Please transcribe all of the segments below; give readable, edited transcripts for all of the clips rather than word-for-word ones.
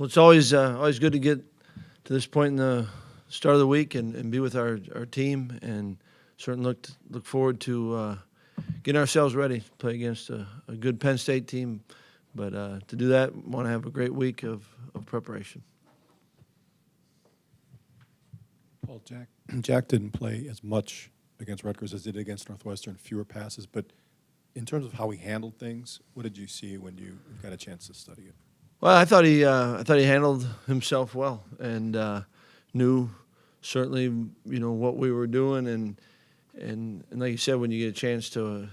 Well, it's always good to get to this point in the start of the week and be with our team, and certainly look forward to getting ourselves ready to play against a good Penn State team. But to do that, want to have a great week of preparation. Paul, Jack didn't play as much against Rutgers as he did against Northwestern, fewer passes. But in terms of how he handled things, what did you see when you got a chance to study it? Well, I thought he handled himself well, and knew certainly what we were doing, and like you said, when you get a chance to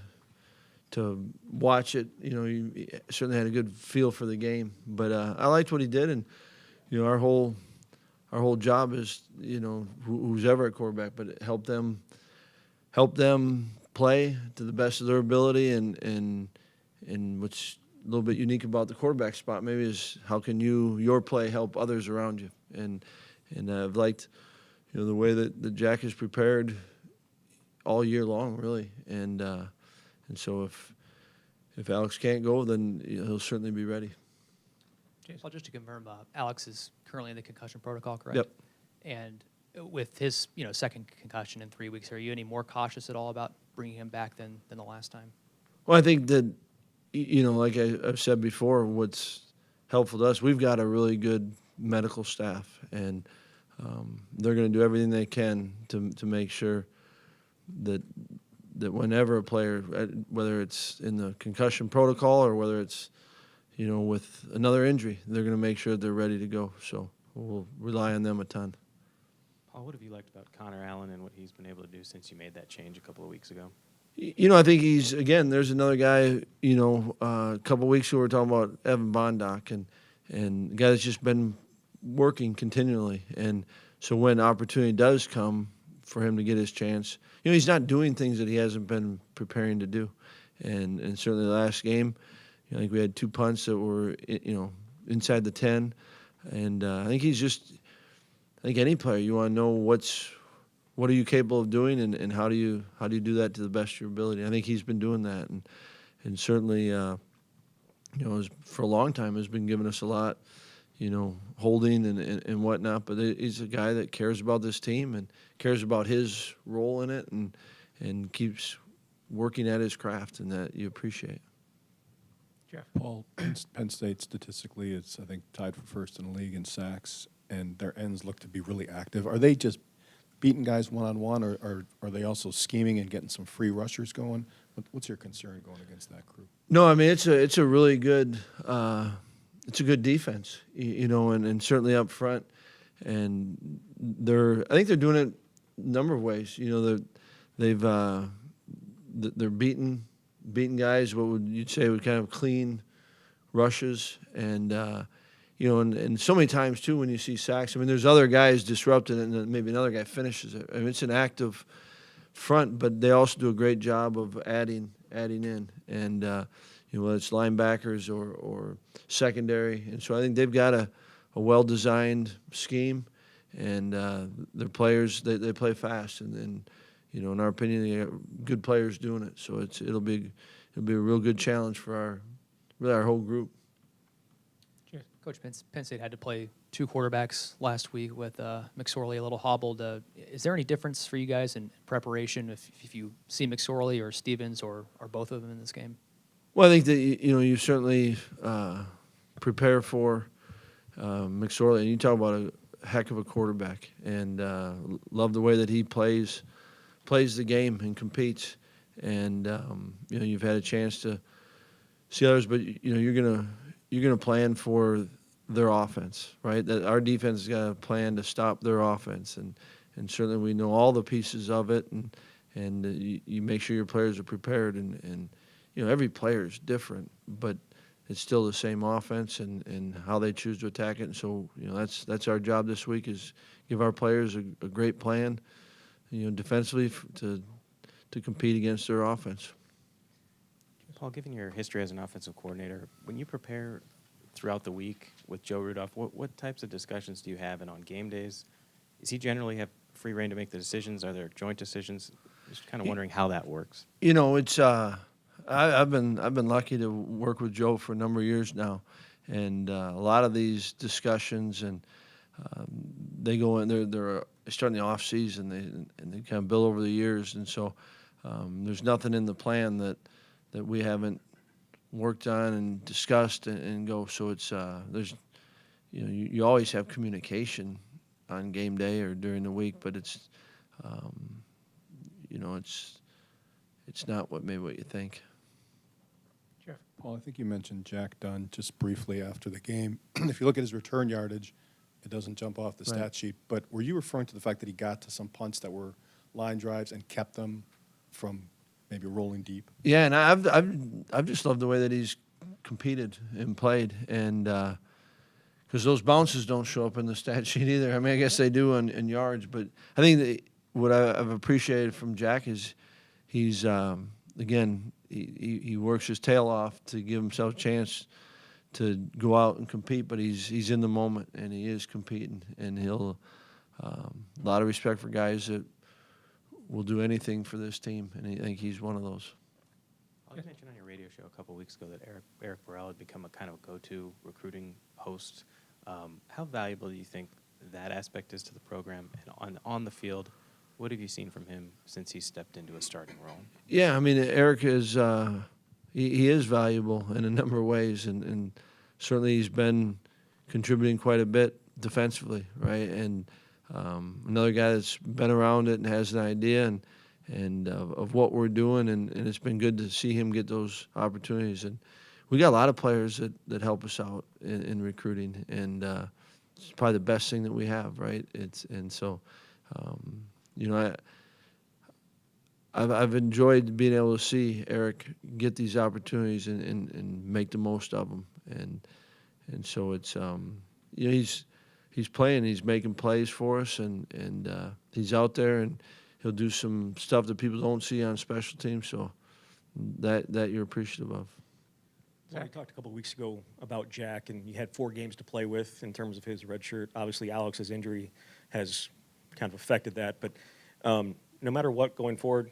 watch it, you certainly had a good feel for the game. But I liked what he did, and our whole job is who's ever at quarterback, but help them play to the best of their ability, and what's a little bit unique about the quarterback spot maybe is how can your play help others around you, and I've liked the way that Jack is prepared all year long, really, and so if Alex can't go, then he'll certainly be ready. James, just to confirm, Alex is currently in the concussion protocol, correct? Yep. And with his second concussion in 3 weeks, are you any more cautious at all about bringing him back than the last time? Well, I think that like I've said before, what's helpful to us, we've got a really good medical staff, and they're going to do everything they can to make sure that whenever a player, whether it's in the concussion protocol or whether it's with another injury, they're going to make sure that they're ready to go. So we'll rely on them a ton. Paul, what have you liked about Connor Allen and what he's been able to do since you made that change a couple of weeks ago? I think there's another guy, a couple of weeks ago we were talking about Evan Bondic, and the guy that's just been working continually. And so when opportunity does come for him to get his chance, he's not doing things that he hasn't been preparing to do. And certainly the last game, I think we had 2 punts that were, inside the 10. And I think any player, you want to know what are you capable of doing, and how do you do that to the best of your ability. I think he's been doing that, and certainly, for a long time has been giving us a lot, holding and whatnot. But he's a guy that cares about this team and cares about his role in it, and keeps working at his craft, and that you appreciate. Jeff. Paul, Penn State statistically is, I think, tied for first in the league in sacks, and their ends look to be really active. Are they just beating guys one-on-one, or are they also scheming and getting some free rushers going? What's your concern going against that group? No, I mean, it's a really good it's a good defense, and certainly up front, and I think they're doing it a number of ways. They're beating guys what you'd say would kind of clean rushes, and and so many times too when you see sacks, I mean, there's other guys disrupted and then maybe another guy finishes it. I mean, it's an active front, but they also do a great job of adding in, and whether it's linebackers or secondary. And so I think they've got a well-designed scheme, and their players they play fast, and in our opinion, they got good players doing it. So it'll be a real good challenge for our whole group. Coach, Penn State had to play 2 quarterbacks last week with McSorley a little hobbled. Is there any difference for you guys in preparation if you see McSorley or Stevens or both of them in this game? Well, I think that you certainly prepare for McSorley, and you talk about a heck of a quarterback, and love the way that he plays the game and competes. And you've had a chance to see others, but you're gonna plan for their offense, right? That our defense has got a plan to stop their offense, and certainly we know all the pieces of it, and you make sure your players are prepared, and every player is different, but it's still the same offense and how they choose to attack it. And so that's our job this week, is give our players a great plan, defensively to compete against their offense. Paul, given your history as an offensive coordinator, when you prepare throughout the week with Joe Rudolph, what types of discussions do you have? And on game days, does he generally have free reign to make the decisions? Are there joint decisions? Just kind of wondering how that works. It's I've been lucky to work with Joe for a number of years now, and a lot of these discussions and they go in. They're starting the off season. They kind of build over the years, and so there's nothing in the plan that we haven't worked on and discussed and go. So it's there's you always have communication on game day or during the week, but it's it's not what you think. Jeff. Paul, I think you mentioned Jack Dunn just briefly after the game. If you look at his return yardage, it doesn't jump off the stat sheet. But were you referring to the fact that he got to some punts that were line drives and kept them from maybe rolling deep? Yeah, and I've just loved the way that he's competed and played, and because those bounces don't show up in the stat sheet either. I mean, I guess they do in yards, but I think that what I've appreciated from Jack is he's again he works his tail off to give himself a chance to go out and compete, but he's in the moment and he is competing, and he'll a lot of respect for guys that will do anything for this team, and I think he's one of those. You mentioned on your radio show a couple weeks ago that Eric Burrell had become a kind of go-to recruiting host. How valuable do you think that aspect is to the program? And on the field, what have you seen from him since he stepped into a starting role? Yeah, I mean, Eric is he is valuable in a number of ways, and certainly he's been contributing quite a bit defensively, right? And another guy that's been around it and has an idea and of what we're doing, and it's been good to see him get those opportunities. And we got a lot of players that help us out in recruiting, and it's probably the best thing that we have, right? I've enjoyed being able to see Eric get these opportunities and make the most of them, and so it's he's playing, he's making plays for us, and he's out there, and he'll do some stuff that people don't see on special teams, so that you're appreciative of. Well, we talked a couple of weeks ago about Jack, and you had 4 games to play with in terms of his red shirt. Obviously, Alex's injury has kind of affected that, but no matter what going forward,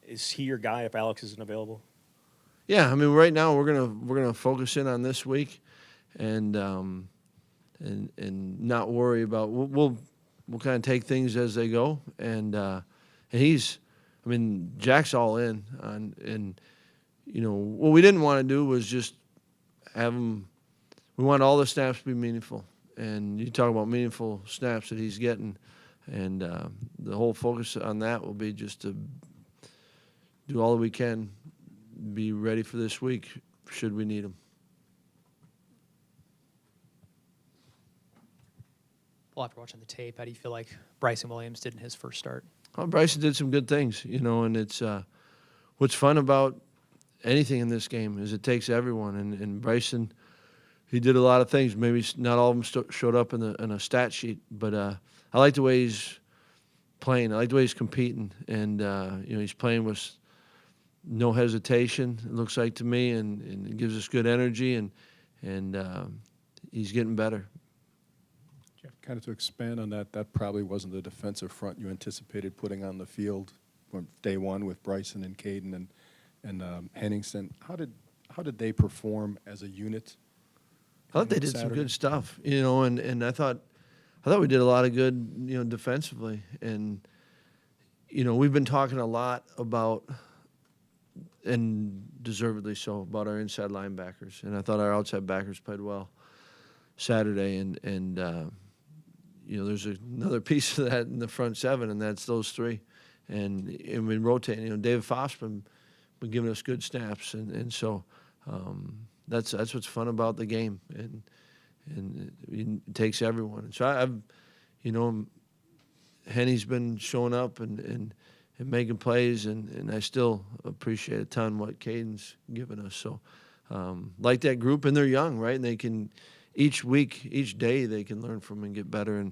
is he your guy if Alex isn't available? Yeah, I mean, right now we're gonna focus in on this week, and not worry about. We'll kind of take things as they go, and Jack's all in on, and what we didn't want to do was just have him. We want all the snaps to be meaningful, and you talk about meaningful snaps that he's getting, and the whole focus on that will be just to do all that we can, be ready for this week should we need him. Well, after watching the tape, how do you feel like Bryce Williams did in his first start? Well, Bryson did some good things, and it's what's fun about anything in this game is it takes everyone, and Bryson, he did a lot of things. Maybe not all of them showed up in a stat sheet, but I like the way he's playing. I like the way he's competing, and he's playing with no hesitation, it looks like to me, and it gives us good energy, and he's getting better. Kind of to expand on that, that probably wasn't the defensive front you anticipated putting on the field from day one with Bryson and Caden and Henningsen. How did they perform as a unit? I thought they did some good stuff, and I thought we did a lot of good, defensively, and we've been talking a lot about, and deservedly so, about our inside linebackers, and I thought our outside backers played well Saturday, and there's another piece of that in the front 7, and that's those 3, and we rotating. David Foff's been giving us good snaps, and so that's what's fun about the game, and it takes everyone. And so Henny's been showing up and making plays, and I still appreciate a ton what Caden's given us. So like that group, and they're young, right? And they can each week, each day, they can learn from and get better,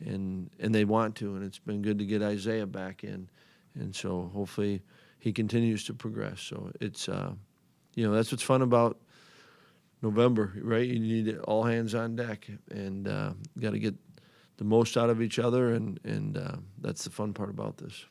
and they want to. And it's been good to get Isaiah back in, and so hopefully he continues to progress. So it's that's what's fun about November, right? You need all hands on deck, and got to get the most out of each other, and that's the fun part about this.